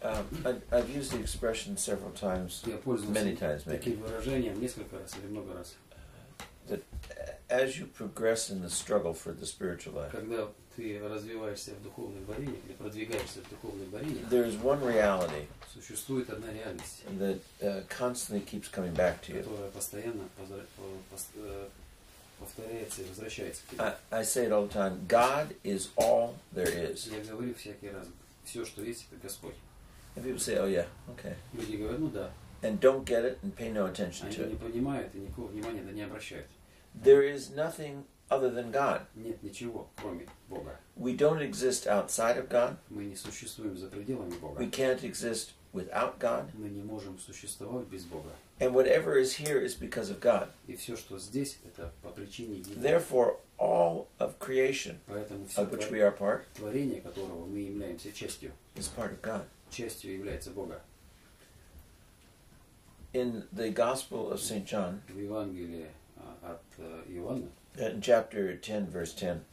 I've used the expression several times, many times maybe, that as you progress in the struggle for the spiritual life, there is one reality that constantly keeps coming back to you. I say it all the time, God is all there is. And people say, oh yeah, okay. And don't get it and pay no attention to it. There is nothing other than God. We don't exist outside of God. We can't exist without God. And whatever is here is because of God. Therefore, all of creation, of which we are part, is part of God. In the Gospel of St. John, in chapter 10, verse 10,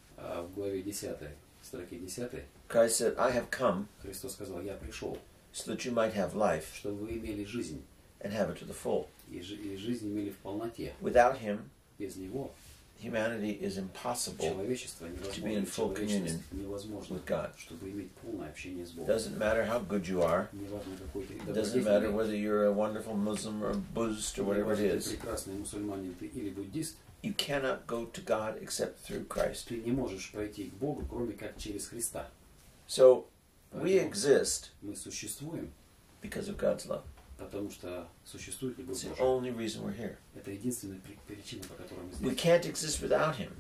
Christ said, I have come so that you might have life and have it to the full. Without Him, humanity is impossible to be in full communion with God. It doesn't matter how good you are. It doesn't matter whether you're a wonderful Muslim or a Buddhist or whatever it is. You cannot go to God except through Christ. So we exist because of God's love. It's the only reason we're here. We can't exist without Him.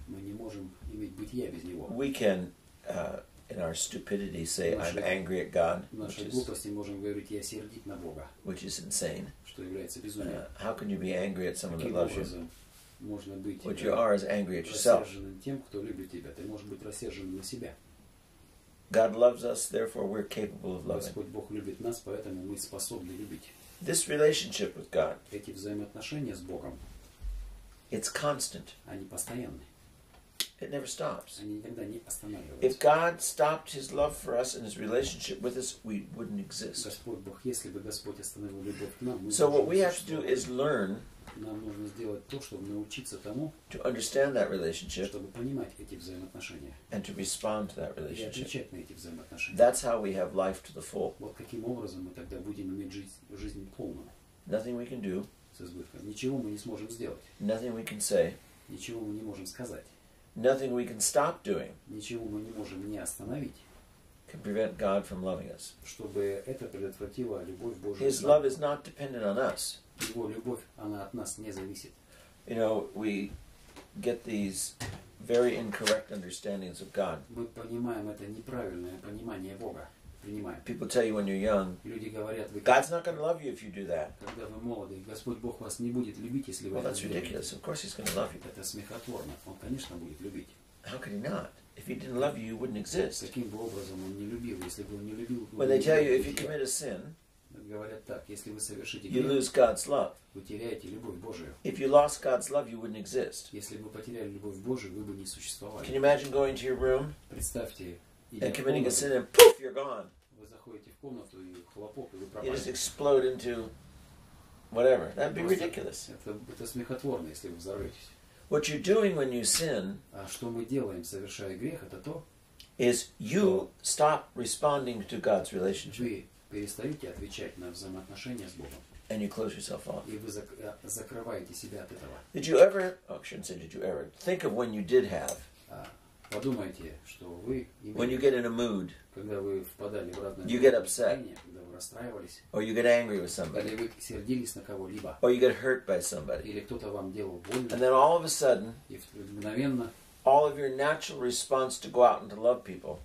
We can, in our stupidity, say, I'm angry at God, which is insane. How can you be angry at someone that loves you? What you are is angry at yourself. God loves us, therefore we're capable of loving. This relationship with God, it's constant. It never stops. If God stopped His love for us and His relationship with us, we wouldn't exist. So what we have to do is learn to understand that relationship and to respond to that relationship. That's how we have life to the full. Nothing we can do, nothing we can say, nothing we can stop doing can prevent God from loving us. His love is not dependent on us. You know, we get these very incorrect understandings of God. People tell you when you're young, God's not going to love you if you do that. Well, that's ridiculous. Of course He's going to love you. How could He not? If He didn't love you, you wouldn't exist. When they tell you if you commit a sin, you lose God's love. If you lost God's love, you wouldn't exist. Can you imagine going to your room and committing a sin and poof, you're gone? You just explode into whatever. That'd be ridiculous. What you're doing when you sin is you stop responding to God's relationship. And you close yourself off. Did you ever, I shouldn't say did you ever, think of when you did have. When you get in a mood, you get upset, or you get angry with somebody, or you get hurt by somebody, and then all of a sudden, all of your natural response to go out and to love people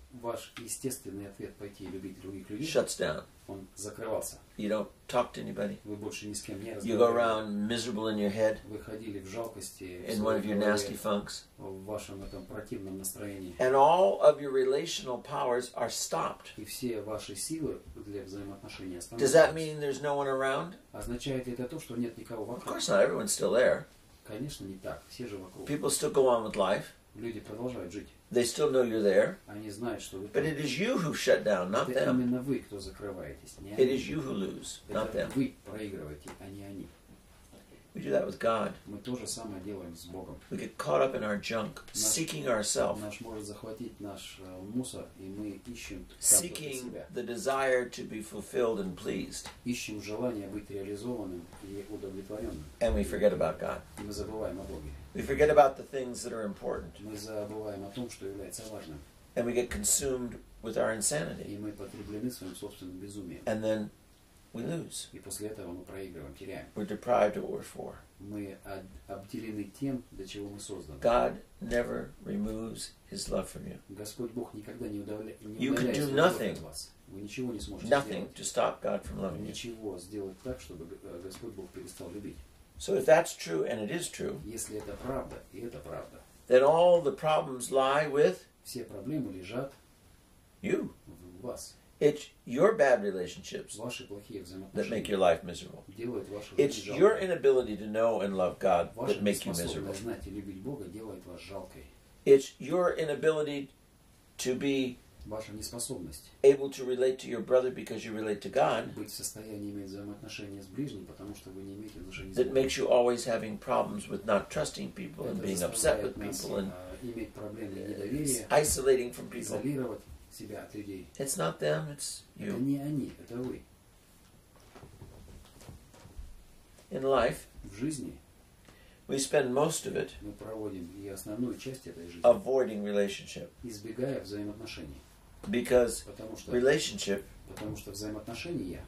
shuts down. You don't talk to anybody. You go around miserable in your head, in one of your nasty funks. And all of your relational powers are stopped. Does that mean there's no one around? Of course not. Everyone's still there. People still go on with life. They still know you're there. Они знают, что вы там. But it is you who shut down, not это them. Именно вы, кто закрываетесь, не они. It is you who lose, not them. Вы проигрываете, а не они. We do that with God. Мы то же самое делаем с Богом. We get caught up in our junk, seeking ourselves. Наш может захватить наш мусор, и мы ищем seeking the desire to be fulfilled and pleased. Ищем желание быть реализованным и удовлетворенным. And we forget about God. И мы забываем о Боге. We forget about the things that are important. Мы забываем о том, что является важным. And we get consumed with our insanity. И мы потреблены своим собственным безумием. And then we lose. И после этого мы проигрываем, теряем. We're deprived of what we're for. Мы обделены тем, для чего мы созданы. God never removes His love from you. Господь Бог никогда не удаляет от вас. Вы ничего не сможете nothing to stop God from loving you. Ничего сделать так, чтобы Господь Бог перестал любить. So if that's true, and it is true, если это правда, и это правда, then all the problems lie with все проблемы лежат you. В вас. It's your bad relationships that make your life miserable. It's your inability to know and love God that make you miserable. It's your inability to be able to relate to your brother because you relate to God that makes you always having problems with not trusting people and being upset with people and isolating from people. Себя от людей. It's not them, it's you. Это не они, это вы. In life, в жизни, we spend most of it мы проводим и основную часть этой жизни avoiding relationship. Избегая взаимоотношений. Because relationship потому что взаимоотношения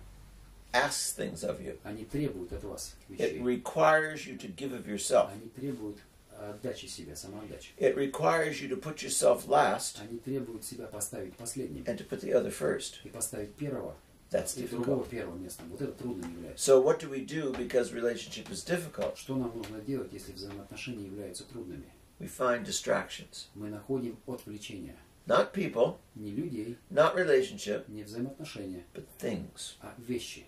asks things of you. Они требуют от вас вещей. It requires you to give of yourself. Они требуют отдачи себя, самоотдачи. It requires you to put yourself last. Они требуют себя поставить последним. And to put the other first. И поставить первого. That's и другого первым местом. Вот это трудно является. So what do we do because relationship is difficult? Что нам нужно делать, если взаимоотношения являются трудными? We find distractions. Мы находим отвлечения. Not people. Не людей. Not relationship. Не взаимоотношения. But things. А вещи.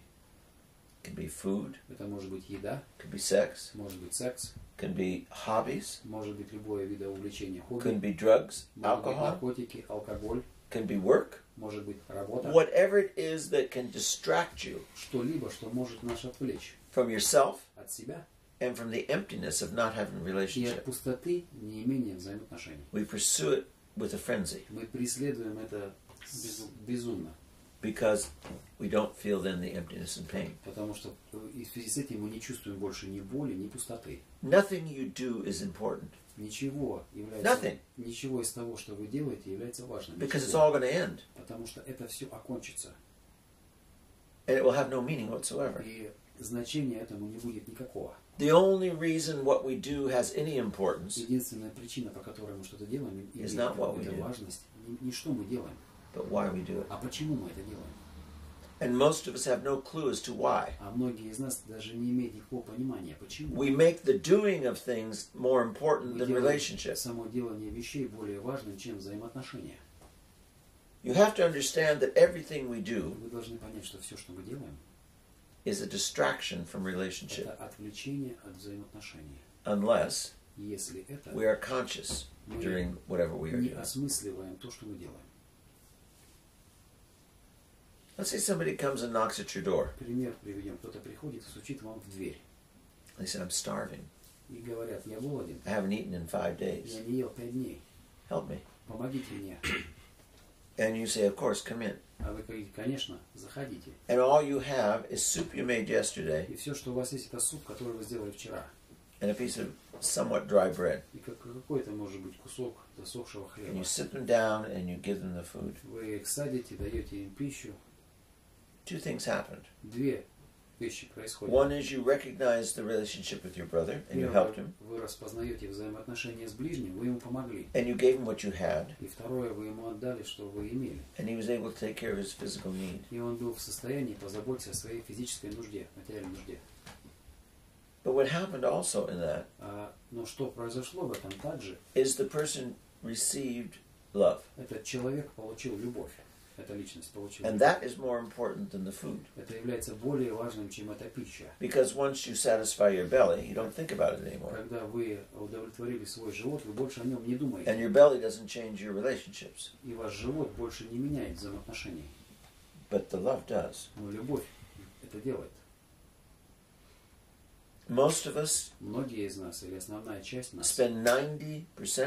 It can be food. Это может быть еда. It can be sex. Может быть секс. Can be hobbies. Может быть любое видовое увлечение, хобби. Can be drugs, может alcohol. Быть наркотики, алкоголь. Can be work. Может быть работа. Whatever it is that can distract you. Что-либо, что может нас отвлечь. From yourself. От себя. And from the emptiness of not having a relationship. И от пустоты неимения взаимоотношений. We pursue it with a frenzy. Мы преследуем это безумно. Because we don't feel then the emptiness and pain. Потому что в связи с этим мы не чувствуем больше ни боли, ни пустоты. Nothing you do is important. Ничего является, ничего из того, что вы делаете, является важным. Because it's all going to end. Потому что это все окончится. And it will have no meaning whatsoever. И значения этому не будет никакого. The only reason what we do has any importance единственная причина, по которой мы что-то делаем, is not what we do, важность, не что мы делаем, but why we do it. А почему мы это делаем? And most of us have no clue as to why. А многие из нас даже не имеют никакого понимания, почему. We make the doing of things more important than relationship. Само делание вещей более важным, чем взаимоотношения. You have to understand that everything we do Вы должны понять, что все, что мы делаем, is a distraction from relationship. Это отвлечение от взаимоотношений. Unless если это we are conscious during whatever we are не doing. осмысливаем то, что мы делаем. Let's say somebody comes and knocks at your door. Пример приведем. Кто-то приходит и стучит вам в дверь. They say, I'm starving. И говорят, я голоден. I haven't eaten in 5 days. Я не ел 5 дней. Help me. Помогите мне. And you say, of course, come in. А вы говорите, конечно, заходите. And all you have is soup you made yesterday. И все, что у вас есть, это суп, который вы сделали вчера. And a piece of somewhat dry bread. И какой-то, может быть, кусок засохшего хлеба. And you sit them down and you give them the food. Вы их садите, даете им пищу. Two things happened. Две вещи происходят. One is you recognize the relationship with your brother and you helped him. Вы распознаете взаимоотношения с ближним, вы ему помогли. And you gave him what you had. И второе, вы ему отдали, что вы имели. And he was able to take care of his physical need. И он был в состоянии позаботиться о своей физической нужде, материальной нужде. But what happened also in that но что произошло в этом также? Is the person received love. Этот человек получил любовь. эта личность получила. And that is more important than the food. Это является более важным, чем эта пища. Because once you satisfy your belly, you don't think about it anymore. Когда вы удовлетворили свой живот, вы больше о нем не думаете. And your belly doesn't change your relationships. И ваш живот больше не меняет взаимоотношений. But the love does. Но любовь это делает. Most of us многие из нас, или основная часть нас, spend 90%,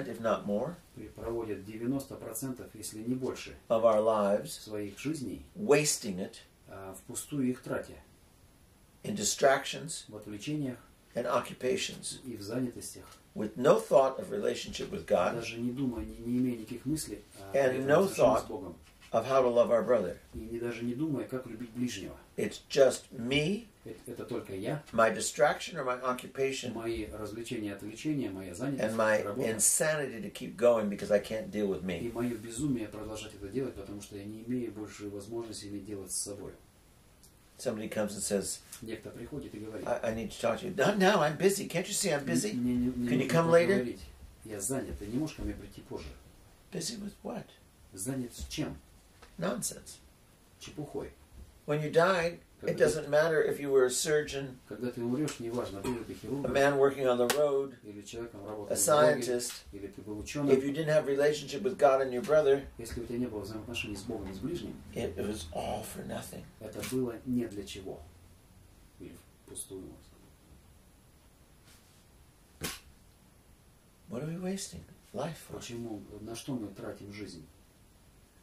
if not more, проводят 90%, если не больше, of our lives своих жизней, wasting it, впустую их тратя, in distractions, в отвлечениях, and occupations, и в занятостях, with no thought of relationship with God, даже не думая, не имея никаких мыслей and no thought с Богом, of how to love our brother. и даже не думая, как любить ближнего. It's just me, это только я, my distraction or my occupation, мои развлечения, отвлечения, моя занятость, and my работа, insanity to keep going because I can't deal with и me. мое безумие продолжать это делать, потому что я не имею больше возможности иметь дело с собой. Somebody comes and says, Некто приходит и говорит, I need to talk to you. Not now, I'm busy. Can't you see I'm busy? Can you come later? Я занят, ты не можешь ко мне прийти позже. Busy with what? Занят с чем? Nonsense. Чепухой. When you die, it doesn't matter if you were a surgeon, когда ты умрешь, неважно, был ты хирургом, a man working on the road, или человеком, a scientist, или ты был ученым, if you didn't have relationship with God and your brother, если у тебя не было взаимоотношений с Богом и с ближним, it was all for nothing. Это было не для чего. Или впустую. What are we wasting life for? Почему, на что мы тратим жизнь?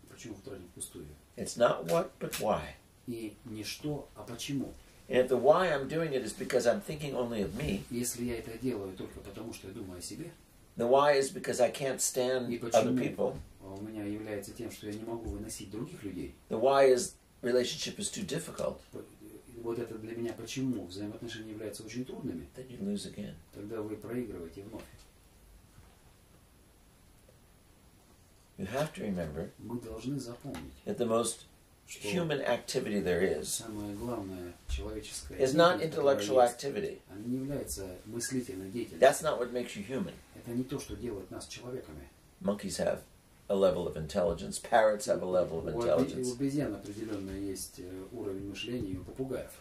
Почему тратим впустую? It's not what, but why. И не что, а почему. And if the why I'm doing it is because I'm thinking only of me, если я это делаю только потому, что я думаю о себе, the why is because I can't stand other people, у меня является тем, что я не могу выносить других людей, the why is relationship is too difficult, вот это для меня почему взаимоотношения являются очень трудными, then you lose again. Тогда вы проигрываете вновь. You have to remember Мы должны запомнить, that the most human activity there is самое главное человеческое is not intellectual activity. Она не является мыслительной деятельностью. That's not what makes you human. Это не то, что делает нас человеками. Monkeys have a level of intelligence. Parrots have a level of intelligence. У обезьян определенно есть уровень мышления, и у попугаев.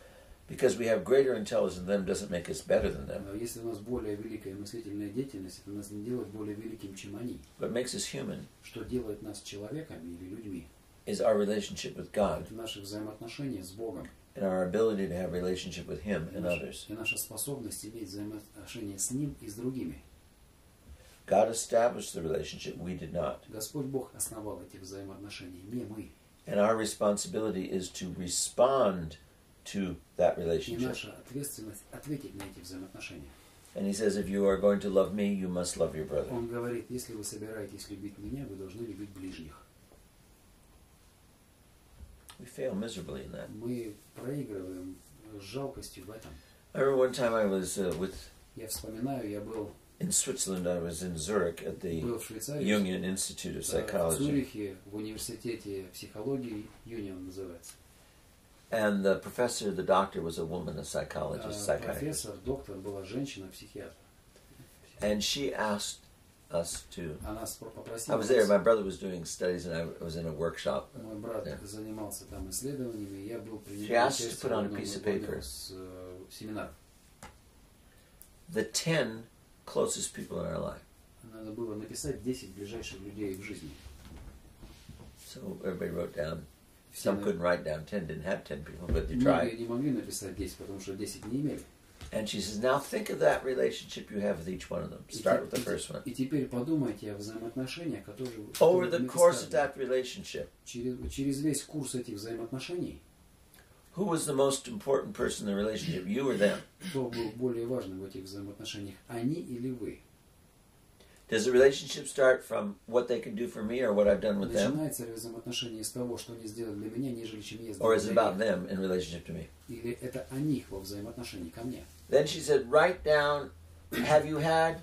Because we have greater intelligence than them doesn't make us better than them. Если у нас более великая мыслительная деятельность, это нас не делает более великим, чем они. What makes us human Что делает нас человеками или людьми? is our relationship with God. Это наши взаимоотношения с Богом. And our ability to have relationship with Him and others. И наша способность иметь взаимоотношения с Ним и с другими. God established the relationship, we did not. Господь Бог основал эти взаимоотношения, не мы. And our responsibility is to respond to that И relationship. наша ответственность ответить на эти взаимоотношения. And He says, if you are going to love me, you must love your brother. Он говорит, если вы собираетесь любить меня, вы должны любить ближних. We fail miserably in that. Мы проигрываем с жалкостью в этом. I remember one time I was Я вспоминаю, я был in Switzerland. I was in Zurich at the в Швейцарии, Jungian Institute of в Psychology. Цюрихе, в университете психологии, Union называется. And the professor, the doctor, was a woman, a psychologist, psychiatrist. Профессор, доктор была женщина, психиатр. And she asked us to... Она I попросила was there, my brother was doing studies and I was in a workshop. мой брат занимался там исследованиями, и я был She asked us to put on a piece of paper семинар. the 10 closest people in our life. Надо было написать 10 ближайших людей в жизни. So everybody wrote down. Some couldn't write down 10, didn't have 10 people, but they Многие tried. не могли написать 10, потому что 10 не имели. And she says, now think of that relationship you have with each one of them. Start with the first one. И теперь подумайте о взаимоотношениях, которые Over the course of that relationship, через весь курс этих взаимоотношений, who was the most important person in the relationship, you or them? кто был более важным в этих взаимоотношениях, они или вы? Does the relationship start from what they can do for me or what I've done with them? Начинается ли взаимоотношение с того, что они сделали для меня, нежели чем я Or сделал is it для about них? them in relationship to me? Или это о них во взаимоотношении ко мне? Then she said, write down, have you had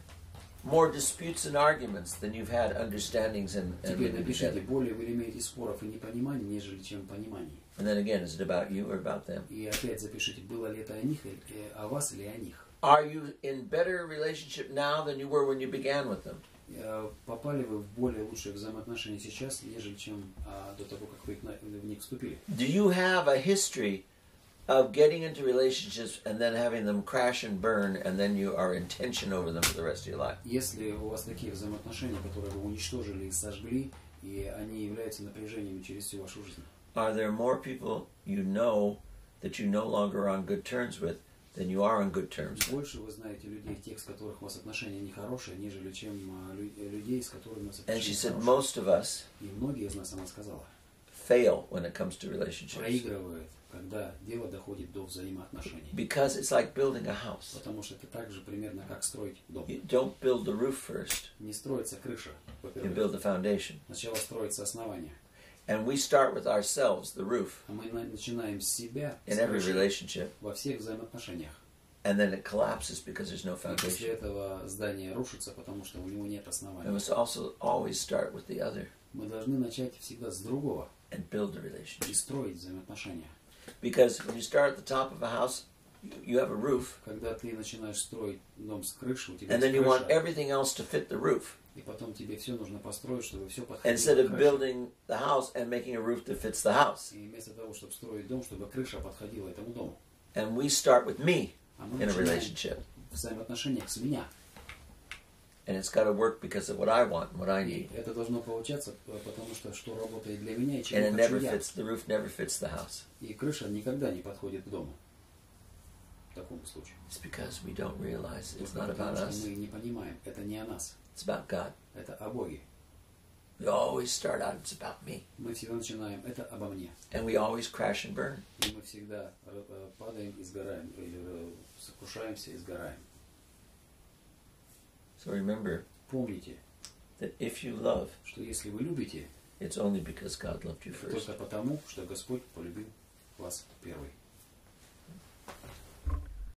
more disputes and arguments than you've had understandings and Теперь living напишите, together? более вы имеете споров и непониманий, нежели чем пониманий. And then again, is it about you or about them? И опять запишите, было ли это о них, о вас или о них. Are you in better relationship now than you were when you began with them? Попали вы в более лучшие взаимоотношения сейчас, нежели чем до того, как вы в них вступили? Do you have a history of getting into relationships and then having them crash and burn, and then you are in tension over them for the rest of your life? Если у вас такие взаимоотношения, которые вы уничтожили и сожгли, и они являются напряжением через всю вашу жизнь. Are there more people you know that you no longer are on good terms with than you are on good terms? Больше вы знаете людей, тех, с которых у вас отношения нехорошие, нежели чем людей, с которыми у вас отношения And she said, хорошие. most of us И многие из нас, она сказала, fail when it comes to relationships. Проигрывают, когда дело доходит до взаимоотношений. Because it's like building a house. Потому что это так же примерно как строить дом. You don't build the roof first. Не строится крыша, You build the foundation. Сначала строится основание. And we start with ourselves, the roof, Мы начинаем с себя, in every relationship. во всех взаимоотношениях. And then it collapses because there's no И после foundation. этого здание рушится, потому что у него нет основания. We must also always start with the other Мы должны начать всегда с другого and build a relationship. и строить взаимоотношения. Because when you start at the top of a house, you have a roof, Когда ты начинаешь строить дом с крыши, у тебя and then есть you want крыша, everything else to fit the roof. и потом тебе все нужно построить, чтобы все подходило Instead к of крыше. building the house and making a roof that fits the house. И вместо того, чтобы строить дом, чтобы крыша подходила этому дому. And we start with me А мы in a начинаем relationship. в взаимоотношениях с меня. And it's got to work because of what I want and what I need. И это должно получаться, потому что работает для меня и чего And it never хочу я. fits, the roof never fits the house. И крыша никогда не подходит к дому. В таком случае. It's because we don't realize it's not Потому about что us. мы не понимаем, это не о нас, It's about God. это о Боге. We always start out, it's about me. Мы всегда начинаем, это обо мне. And we always crash and burn. И мы всегда падаем и сгораем, или сокрушаемся и сгораем. So remember Помните, that if you love, что если вы любите, it's only because God loved you это first. только потому, что Господь полюбил вас первый.